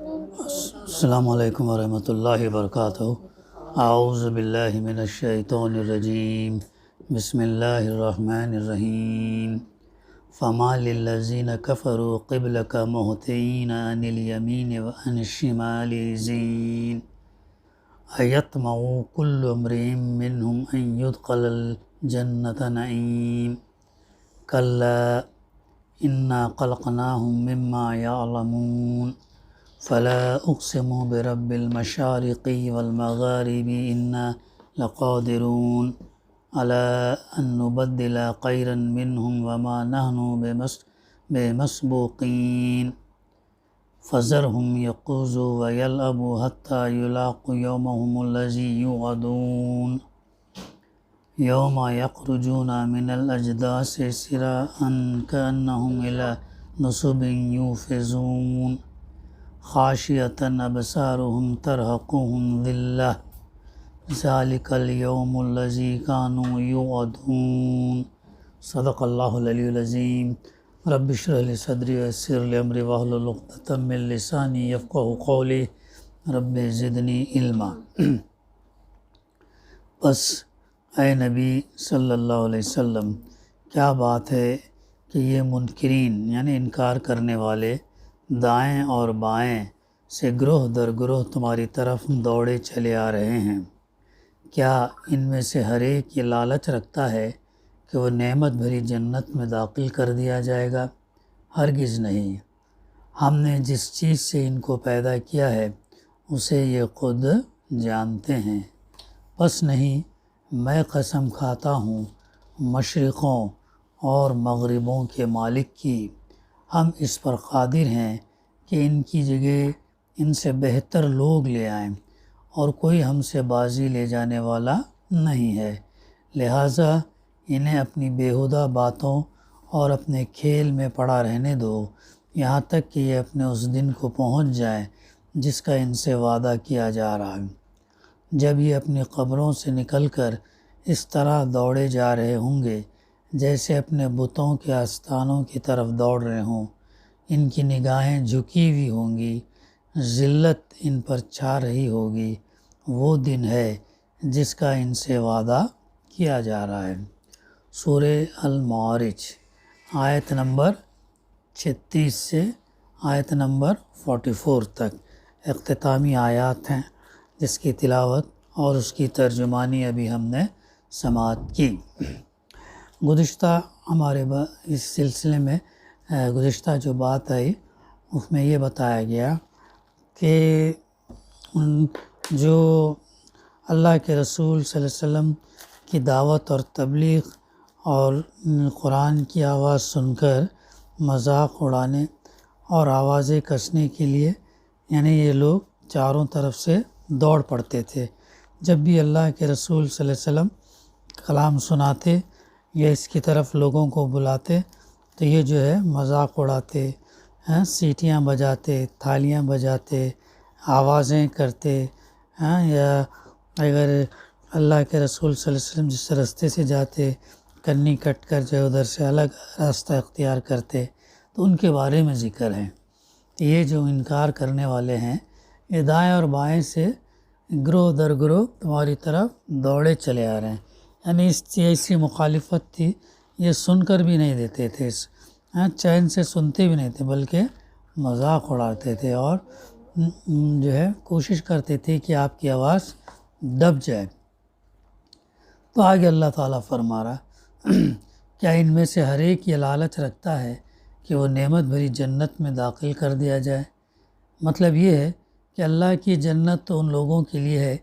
السلام علیکم ورحمۃ اللہ وبرکاتہ۔ اعوذ باللہ من الشیطان الرجیم، بسم اللہ الرحمن الرحیم۔ فما للذین کفروا قبلک مہطعین عن الیمین وعن الشمال عزین ایطمع کل امرئ منہم ان یدخل الجنۃ نعیم کلا انا خلقناہم مما یعلمون فلا اقسم برب المشارق والمغارب انا لقادرون على ان نبدل خيرا منهم وما نحن بمسبوقين فذرهم يخوضوا ويلعبوا حتى يلاقوا يومهم الذي يوعدون يوم يخرجون من الأجداث سراعا كأنهم إلى نصب يوفضون خاشعة أبصارهم ترهقهم ذلة ذلك اليوم الذي كانوا يوعدون۔ صدق اللہ العلی العظیم۔ رب اشرح لي صدری ویسر لي امری واحلل عقدۃ من لسانی یفقہوا قولی رب زدنی علما۔ بس اے نبی صلی اللہ علیہ وسلم، کیا بات ہے کہ یہ منکرین یعنی انکار کرنے والے دائیں اور بائیں سے گروہ در گروہ تمہاری طرف دوڑے چلے آ رہے ہیں۔ کیا ان میں سے ہر ایک یہ لالچ رکھتا ہے کہ وہ نعمت بھری جنت میں داخل کر دیا جائے گا؟ ہرگز نہیں۔ ہم نے جس چیز سے ان کو پیدا کیا ہے اسے یہ خود جانتے ہیں۔ بس نہیں، میں قسم کھاتا ہوں مشرقوں اور مغربوں کے مالک کی، ہم اس پر قادر ہیں کہ ان کی جگہ ان سے بہتر لوگ لے آئیں، اور کوئی ہم سے بازی لے جانے والا نہیں ہے، لہٰذا انہیں اپنی بیہودہ باتوں اور اپنے کھیل میں پڑا رہنے دو، یہاں تک کہ یہ اپنے اس دن کو پہنچ جائیں جس کا ان سے وعدہ کیا جا رہا ہے۔ جب یہ اپنی قبروں سے نکل کر اس طرح دوڑے جا رہے ہوں گے جیسے اپنے بتوں کے آستانوں کی طرف دوڑ رہے ہوں، ان کی نگاہیں جھکی ہوئی ہوں گی، ذلت ان پر چھا رہی ہوگی۔ وہ دن ہے جس کا ان سے وعدہ کیا جا رہا ہے۔ سورہ المعارج آیت نمبر 36 سے آیت نمبر 44 تک اختتامی آیات ہیں، جس کی تلاوت اور اس کی ترجمانی ابھی ہم نے سماعت کی۔ گزشتہ ہمارے اس سلسلے میں گزشتہ جو بات آئی اس میں یہ بتایا گیا کہ جو اللہ کے رسول صلی اللہ علیہ وسلم کی دعوت اور تبلیغ اور قرآن کی آواز سن کر مذاق اڑانے اور آوازیں کسنے کے لیے یعنی یہ لوگ چاروں طرف سے دوڑ پڑتے تھے۔ جب بھی اللہ کے رسول صلی اللہ علیہ وسلم کلام سناتے یا اس کی طرف لوگوں کو بلاتے تو یہ جو ہے مذاق اڑاتے، سیٹیاں بجاتے، تھالیاں بجاتے، آوازیں کرتے، یا اگر اللہ کے رسول صلی اللہ علیہ وسلم جس راستے سے جاتے کنی کٹ کر جو ادھر سے الگ راستہ اختیار کرتے تو ان کے بارے میں ذکر ہے۔ یہ جو انکار کرنے والے ہیں یہ دائیں اور بائیں سے گروہ در گروہ تمہاری طرف دوڑے چلے آ رہے ہیں، یعنی اس ایسی مخالفت تھی یہ سن کر بھی نہیں دیتے تھے، چین سے سنتے بھی نہیں تھے بلکہ مذاق اڑاتے تھے اور جو ہے کوشش کرتے تھے کہ آپ کی آواز دب جائے۔ تو آگے اللہ تعالیٰ فرما رہا کیا ان میں سے ہر ایک یہ لالچ رکھتا ہے کہ وہ نعمت بھری جنت میں داخل کر دیا جائے؟ مطلب یہ ہے کہ اللہ کی جنت تو ان لوگوں کے لیے ہے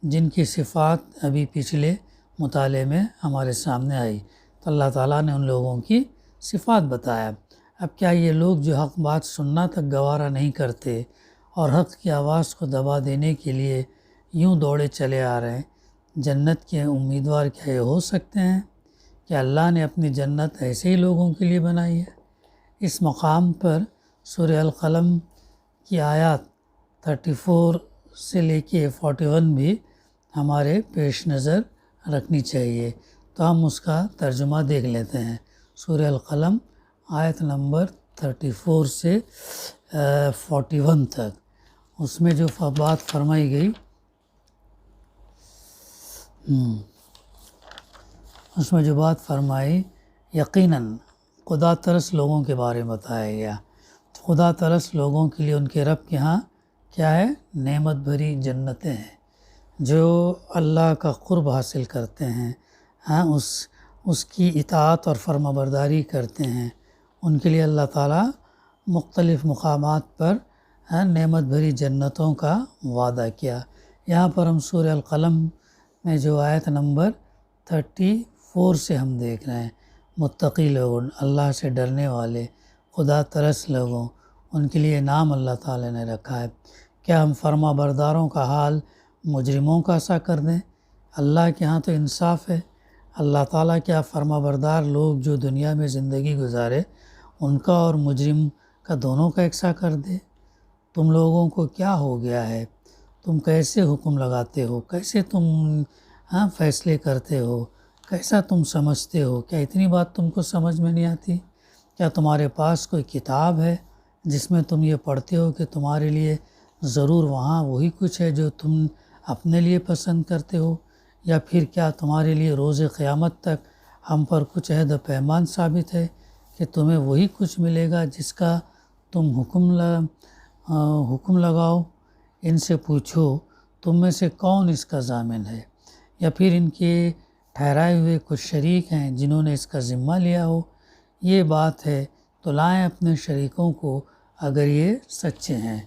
جن کی صفات ابھی پچھلے مطالعے میں ہمارے سامنے آئی، تو اللہ تعالیٰ نے ان لوگوں کی صفات بتایا۔ اب کیا یہ لوگ جو حق بات سننا تک گوارا نہیں کرتے اور حق کی آواز کو دبا دینے کے لیے یوں دوڑے چلے آ رہے ہیں، جنت کے امیدوار کیا یہ ہو سکتے ہیں؟ کہ اللہ نے اپنی جنت ایسے ہی لوگوں کے لیے بنائی ہے؟ اس مقام پر سورہ القلم کی آیات 34 سے لے کے 41 بھی ہمارے پیش نظر رکھنی چاہیے، تو ہم اس کا ترجمہ دیکھ لیتے ہیں۔ سورہ القلم آیت نمبر 34 سے 41 تک اس میں جو بات فرمائی گئی اس میں جو بات فرمائی یقیناً خدا ترس لوگوں کے بارے میں بتایا گیا۔ خدا ترس لوگوں کے لیے ان کے رب کے ہاں کیا ہے؟ نعمت بھری جنتیں ہیں۔ جو اللہ کا قرب حاصل کرتے ہیں، ہاں اس کی اطاعت اور فرما برداری کرتے ہیں، ان کے لیے اللہ تعالیٰ مختلف مقامات پر نعمت بھری جنتوں کا وعدہ کیا۔ یہاں پر ہم سورہ القلم میں جو آیت نمبر 34 سے ہم دیکھ رہے ہیں، متقی لوگوں، اللہ سے ڈرنے والے، خدا ترس لوگوں، ان کے لیے نام اللہ تعالیٰ نے رکھا ہے۔ کیا ہم فرما برداروں کا حال مجرموں کا سا کر دیں؟ اللہ کے ہاں تو انصاف ہے۔ اللہ تعالیٰ کیا فرما بردار لوگ جو دنیا میں زندگی گزارے ان کا اور مجرم کا دونوں کا یکساں کر دے؟ تم لوگوں کو کیا ہو گیا ہے؟ تم کیسے حکم لگاتے ہو؟ کیسے تم فیصلے کرتے ہو؟ کیسا تم سمجھتے ہو؟ کیا اتنی بات تم کو سمجھ میں نہیں آتی؟ کیا تمہارے پاس کوئی کتاب ہے جس میں تم یہ پڑھتے ہو کہ تمہارے لیے ضرور وہاں وہی کچھ ہے جو تم اپنے لیے پسند کرتے ہو؟ یا پھر کیا تمہارے لیے روز قیامت تک ہم پر کچھ عہد و پیمان ثابت ہے کہ تمہیں وہی کچھ ملے گا جس کا تم حکم لگاؤ؟ ان سے پوچھو تم میں سے کون اس کا ضامن ہے، یا پھر ان کے ٹھہرائے ہوئے کچھ شریک ہیں جنہوں نے اس کا ذمہ لیا ہو؟ یہ بات ہے تو لائیں اپنے شریکوں کو اگر یہ سچے ہیں۔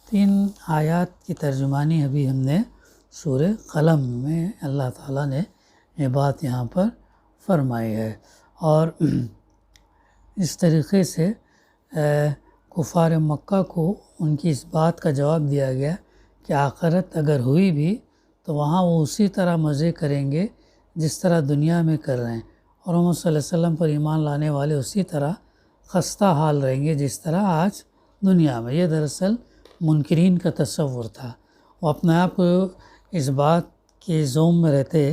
3 آیات کی ترجمانی ابھی ہم نے سورہ قلم میں اللہ تعالیٰ نے یہ بات یہاں پر فرمائی ہے، اور اس طریقے سے کفار مکہ کو ان کی اس بات کا جواب دیا گیا کہ آخرت اگر ہوئی بھی تو وہاں وہ اسی طرح مزے کریں گے جس طرح دنیا میں کر رہے ہیں، اور محمد صلی اللہ علیہ وسلم پر ایمان لانے والے اسی طرح خستہ حال رہیں گے جس طرح آج دنیا میں۔ یہ دراصل منکرین کا تصور تھا۔ وہ اپنے آپ کو اس بات کے زوم میں رہتے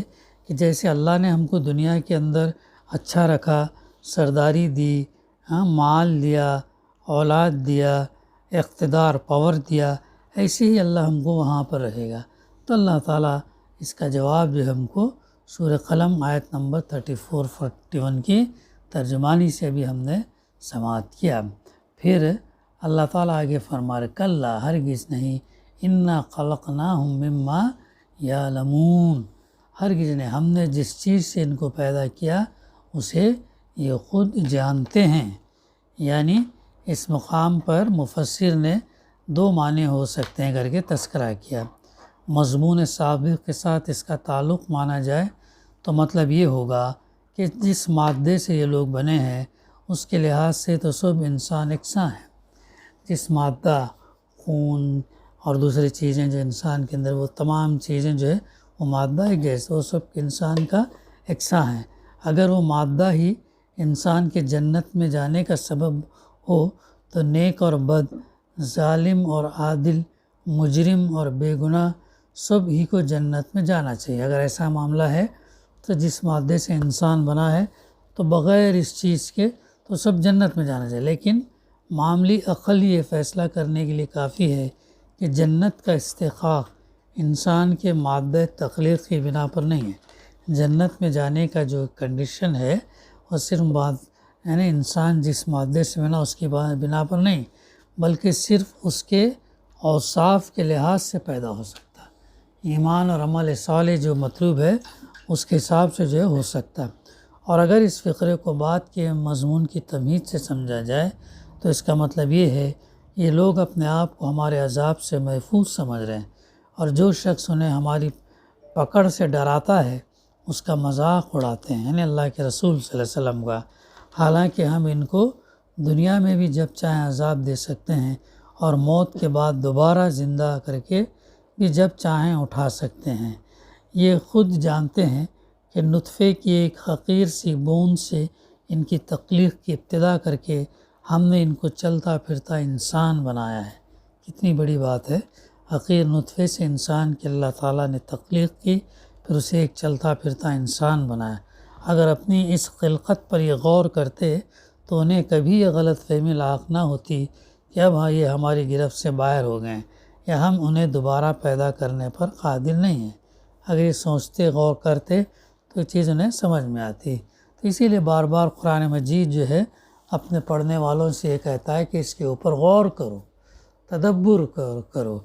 کہ جیسے اللہ نے ہم کو دنیا کے اندر اچھا رکھا، سرداری دی، مال دیا، اولاد دیا، اقتدار پاور دیا، ایسے ہی اللہ ہم کو وہاں پر رہے گا۔ تو اللہ تعالیٰ اس کا جواب جو ہم کو سورہ قلم آیت نمبر 34-41 کی ترجمانی سے بھی ہم نے سماعت کیا۔ پھر اللہ تعالیٰ آگے فرما رہے کلا ہرگز نہیں، انا خلقناہم مما یعلمون، ہرگز نہیں، ہم نے جس چیز سے ان کو پیدا کیا اسے یہ خود جانتے ہیں۔ یعنی اس مقام پر مفسر نے 2 معنی ہو سکتے ہیں کر کے تذکرہ کیا۔ مضمون سابق کے ساتھ اس کا تعلق مانا جائے تو مطلب یہ ہوگا کہ جس مادے سے یہ لوگ بنے ہیں اس کے لحاظ سے تو سب انسان یکساں ہیں۔ جس مادہ، خون اور دوسری چیزیں جو انسان کے اندر، وہ تمام چیزیں جو ہے وہ مادہ ایک جیسے وہ سب انسان کا یکساں ہیں۔ اگر وہ مادہ ہی انسان کے جنت میں جانے کا سبب ہو تو نیک اور بد، ظالم اور عادل، مجرم اور بے گناہ سب ہی کو جنت میں جانا چاہیے۔ اگر ایسا معاملہ ہے تو جس مادے سے انسان بنا ہے تو بغیر اس چیز کے تو سب جنت میں جانا چاہیے، لیکن معاملی عقل یہ فیصلہ کرنے کے لیے کافی ہے کہ جنت کا استحقاق انسان کے مادہ تخلیق کی بنا پر نہیں ہے۔ جنت میں جانے کا جو کنڈیشن ہے وہ صرف یعنی انسان جس مادے سے بنا اس کی بنا پر نہیں، بلکہ صرف اس کے اوصاف کے لحاظ سے پیدا ہو سکتا ہے۔ ایمان اور عمل صالح جو مطلوب ہے اس کے حساب سے جو ہے ہو سکتا ہے۔ اور اگر اس فقرے کو بات کے مضمون کی تمہید سے سمجھا جائے تو اس کا مطلب یہ ہے یہ لوگ اپنے آپ کو ہمارے عذاب سے محفوظ سمجھ رہے ہیں، اور جو شخص انہیں ہماری پکڑ سے ڈراتا ہے اس کا مذاق اڑاتے ہیں، یعنی اللہ کے رسول صلی اللہ علیہ وسلم کا، حالانکہ ہم ان کو دنیا میں بھی جب چاہیں عذاب دے سکتے ہیں اور موت کے بعد دوبارہ زندہ کر کے بھی جب چاہیں اٹھا سکتے ہیں۔ یہ خود جانتے ہیں کہ نطفے کی ایک حقیر سی بوند سے ان کی تخلیق کی ابتدا کر کے ہم نے ان کو چلتا پھرتا انسان بنایا ہے۔ کتنی بڑی بات ہے، حقیر نطفے سے انسان کی اللہ تعالیٰ نے تخلیق کی، پھر اسے ایک چلتا پھرتا انسان بنایا۔ اگر اپنی اس خلقت پر یہ غور کرتے تو انہیں کبھی یہ غلط فہمی لاحق نہ ہوتی کہ اب یہ ہماری گرفت سے باہر ہو گئے ہیں، یا ہم انہیں دوبارہ پیدا کرنے پر قادر نہیں ہیں۔ اگر یہ سوچتے غور کرتے تو یہ چیز انہیں سمجھ میں آتی۔ تو اسی لیے بار بار قرآن مجید جو ہے اپنے پڑھنے والوں سے یہ کہتا ہے کہ اس کے اوپر غور کرو، تدبر کرو،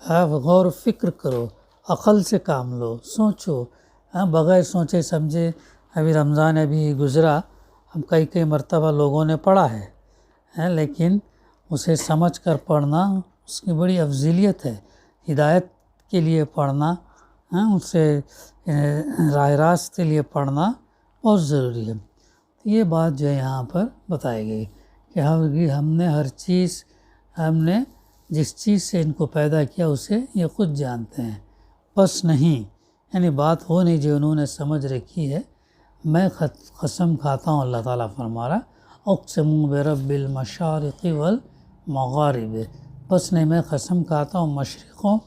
غور و فکر کرو، عقل سے کام لو، سوچو، بغیر سوچے سمجھے۔ ابھی رمضان ابھی گزرا، ہم کئی مرتبہ لوگوں نے پڑھا ہے، لیکن اسے سمجھ کر پڑھنا اس کی بڑی افضلیت ہے۔ ہدایت کے لیے پڑھنا، اسے راہ راست کے لیے پڑھنا بہت ضروری ہے۔ یہ بات جو ہے یہاں پر بتائی گئی کہ ہم نے ہر چیز، ہم نے جس چیز سے ان کو پیدا کیا اسے یہ خود جانتے ہیں، بس نہیں، یعنی بات ہو نہیں جو انہوں نے سمجھ رکھی ہے۔ میں قسم کھاتا ہوں، اللہ تعالیٰ فرما رہا، اقسم برب المشارق والمغارب، بس نہیں، میں قسم کھاتا ہوں مشرقوں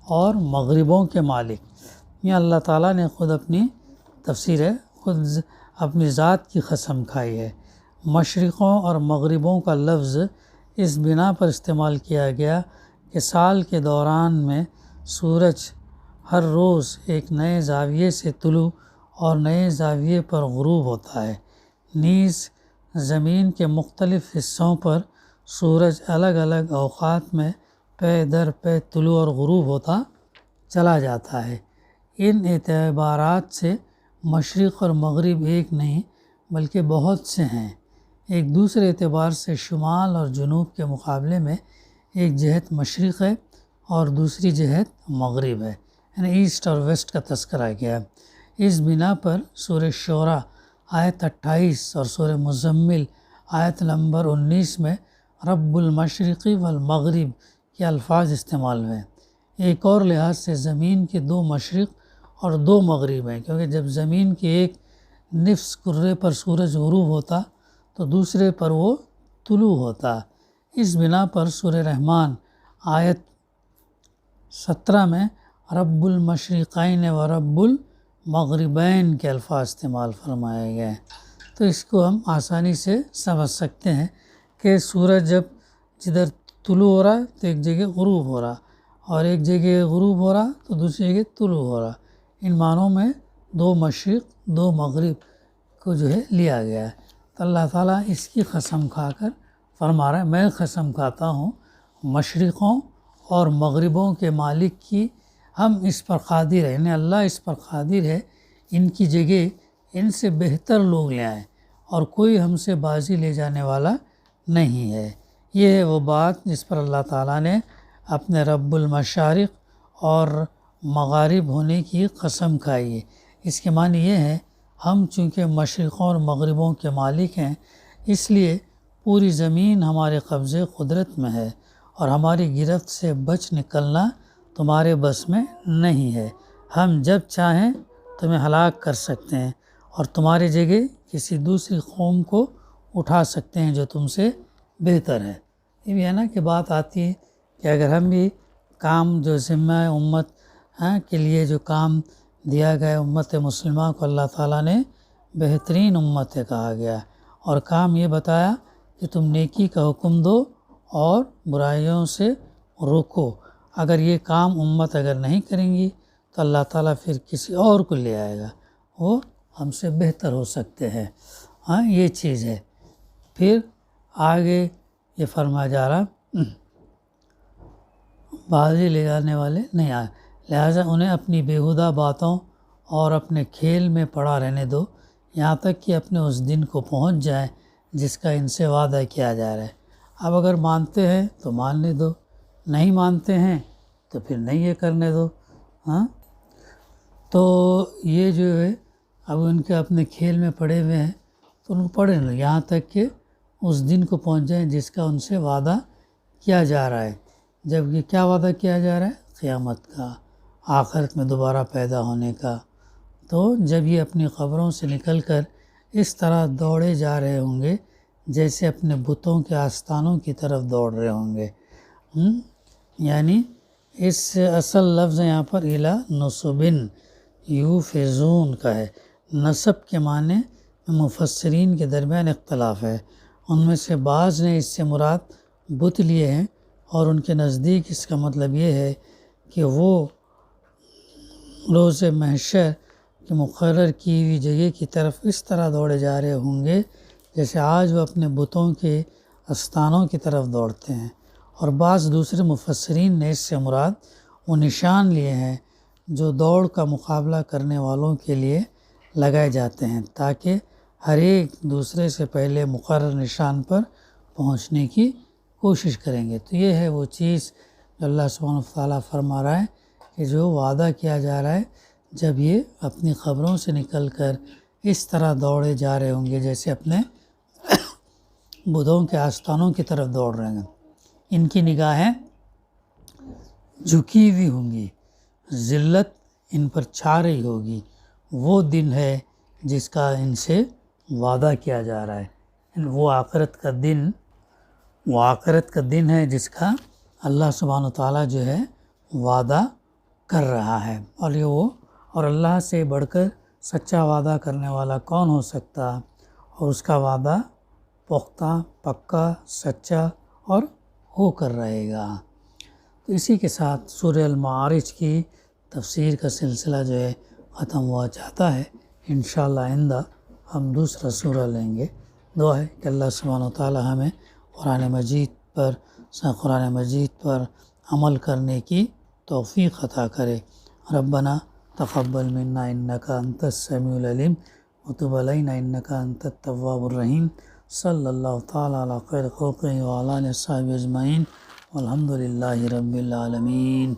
اور مغربوں کے مالک۔ یہ اللہ تعالیٰ نے خود اپنی تفسیر ہے، خود اپنی ذات کی قسم کھائی ہے۔ مشرقوں اور مغربوں کا لفظ اس بنا پر استعمال کیا گیا کہ سال کے دوران میں سورج ہر روز ایک نئے زاویے سے طلوع اور نئے زاویے پر غروب ہوتا ہے، نیز زمین کے مختلف حصوں پر سورج الگ الگ اوقات میں پے در پے طلوع اور غروب ہوتا چلا جاتا ہے۔ ان اعتبارات سے مشرق اور مغرب ایک نہیں بلکہ بہت سے ہیں۔ ایک دوسرے اعتبار سے شمال اور جنوب کے مقابلے میں ایک جہت مشرق ہے اور دوسری جہت مغرب ہے، یعنی ایسٹ اور ویسٹ کا تذکرہ کیا ہے۔ اس بنا پر سورہ شعراء آیت 28 اور سورہ مزمل آیت نمبر 19 میں رب المشرق والمغرب کے الفاظ استعمال ہوئے۔ ایک اور لحاظ سے زمین کے 2 مشرق اور 2 مغرب ہیں، کیونکہ جب زمین کے ایک نصف کرے پر سورج غروب ہوتا تو دوسرے پر وہ طلوع ہوتا۔ اس بنا پر سورہ رحمان آیت 17 میں رب المشرقین و رب المغربین کے الفاظ استعمال فرمائے گئے۔ تو اس کو ہم آسانی سے سمجھ سکتے ہیں کہ سورج جب جدھر طلوع ہو رہا ہے تو ایک جگہ غروب ہو رہا، اور ایک جگہ غروب ہو رہا تو دوسری جگہ طلوع ہو رہا۔ ان معنوں میں 2 مشرق 2 مغرب کو جو ہے لیا گیا ہے۔ تو اللہ تعالیٰ اس کی قسم کھا کر فرما رہا ہے، میں قسم کھاتا ہوں مشرقوں اور مغربوں کے مالک کی، ہم اس پر قادر ہیں، یعنی اللہ اس پر قادر ہے ان کی جگہ ان سے بہتر لوگ لے آئیں، اور کوئی ہم سے بازی لے جانے والا نہیں ہے۔ یہ ہے وہ بات جس پر اللہ تعالیٰ نے اپنے رب المشارق اور مغارب ہونے کی قسم کھائی ہے۔ اس کے معنی یہ ہے، ہم چونکہ مشرقوں اور مغربوں کے مالک ہیں، اس لیے پوری زمین ہمارے قبضے قدرت میں ہے، اور ہماری گرفت سے بچ نکلنا تمہارے بس میں نہیں ہے۔ ہم جب چاہیں تمہیں ہلاک کر سکتے ہیں اور تمہاری جگہ کسی دوسری قوم کو اٹھا سکتے ہیں جو تم سے بہتر ہے۔ یہ بھی ہے نا کہ بات آتی ہے کہ اگر ہم بھی کام جو ذمہ امت کے لیے جو کام دیا گیا امت مسلمہ کو، اللہ تعالیٰ نے بہترین امت کہا گیا، اور کام یہ بتایا کہ تم نیکی کا حکم دو اور برائیوں سے روکو۔ اگر یہ کام امت اگر نہیں کریں گی تو اللہ تعالیٰ پھر کسی اور کو لے آئے گا، وہ ہم سے بہتر ہو سکتے ہیں۔ یہ چیز ہے۔ پھر آگے یہ فرمایا جا رہا، بازی لے جانے والے نہیں آئے، لہٰذا انہیں اپنی بیہودہ باتوں اور اپنے کھیل میں پڑا رہنے دو، یہاں تک کہ اپنے اس دن کو پہنچ جائیں جس کا ان سے وعدہ کیا جا رہا ہے۔ اب اگر مانتے ہیں تو ماننے دو، نہیں مانتے ہیں تو پھر نہیں یہ کرنے دو۔ تو یہ جو ہے اب ان کے اپنے کھیل میں پڑے ہوئے ہیں تو ان کو پڑھے لو یہاں تک کہ اس دن کو پہنچ جائیں جس کا ان سے وعدہ کیا جا رہا ہے۔ جب یہ کیا وعدہ کیا جا رہا ہے؟ قیامت کا، آخرت میں دوبارہ پیدا ہونے کا۔ تو جب یہ اپنی قبروں سے نکل کر اس طرح دوڑے جا رہے ہوں گے جیسے اپنے بتوں کے آستانوں کی طرف دوڑ رہے ہوں گے۔ یعنی اس اصل لفظ یہاں پر الا نصبن یوفزون کا ہے۔ نصب کے معنی مفسرین کے درمیان اختلاف ہے، ان میں سے بعض نے اس سے مراد بت لیے ہیں اور ان کے نزدیک اس کا مطلب یہ ہے کہ وہ روز محشر کی مقرر کی ہوئی جگہ کی طرف اس طرح دوڑے جا رہے ہوں گے جیسے آج وہ اپنے بتوں کے استانوں کی طرف دوڑتے ہیں۔ اور بعض دوسرے مفسرین نے اس سے مراد وہ نشان لیے ہیں جو دوڑ کا مقابلہ کرنے والوں کے لیے لگائے جاتے ہیں تاکہ ہر ایک دوسرے سے پہلے مقرر نشان پر پہنچنے کی کوشش کریں گے۔ تو یہ ہے وہ چیز جو اللہ سبحانہ وتعالیٰ فرما رہا ہے کہ جو وعدہ کیا جا رہا ہے جب یہ اپنی قبروں سے نکل کر اس طرح دوڑے جا رہے ہوں گے جیسے اپنے بتوں کے آستانوں کی طرف دوڑ رہے ہیں، ان کی نگاہیں جھکی ہوئی ہوں گی، ذلت ان پر چھا رہی ہوگی۔ وہ دن ہے جس کا ان سے وعدہ کیا جا رہا ہے، وہ آخرت کا دن ہے جس کا اللہ سبحانہ وتعالیٰ جو ہے وعدہ کر رہا ہے۔ اور اللہ سے بڑھ کر سچا وعدہ کرنے والا کون ہو سکتا، اور اس کا وعدہ پختہ، پکا، سچا اور ہو کر رہے گا۔ تو اسی کے ساتھ سورہ المعارج کی تفسیر کا سلسلہ جو ہے ختم ہوا چاہتا ہے۔ انشاءاللہ آئندہ ہم دوسرا سورہ لیں گے۔ دعا ہے کہ اللہ سبحانہ وتعالی ہمیں قرآن مجید پر عمل کرنے کی توفیق عطا کرے۔ ربنا تقبل منا انک انت السمیع العلیم وتب علینا انک انت التواب الرحیم۔ صلی اللہ تعالی علی خیر خلقہ وعلی آلہ وصحبہ اجمعین والحمد للہ رب العالمین۔